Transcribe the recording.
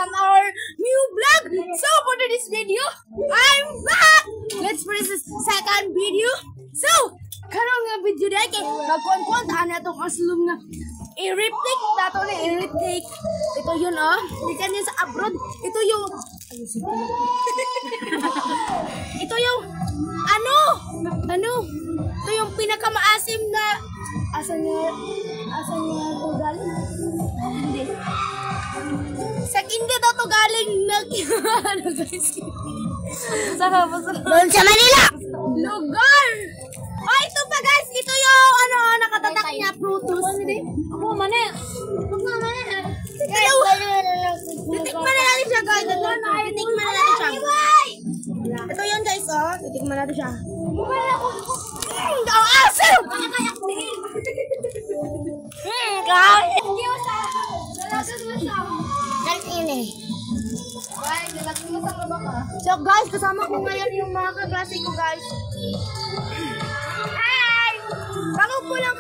on our new vlog. So for this video, I'm back. Let's press the second video. So karon nga video dai kay nagkuan-kuan ana to kasulum nga i-replic dato na i-retake. Ito yun ikan yun sa abroad. Ito yung ito yung ito yung pinakamaasim na asa niya to galing? Hindi. Sa India daw to galing ano guys? Doon sa Manila! Lugar! Oh, ito pa guys! Ito yung nakatatak niya, Frutus. Ako, mani! Titikman na natin siya guys. Titikman na natin siya. Ito yun guys, titikman natin siya. Ang asim! So guys, kasama ko ngayon yung mga kaklase ko guys. Hi! Bago po lang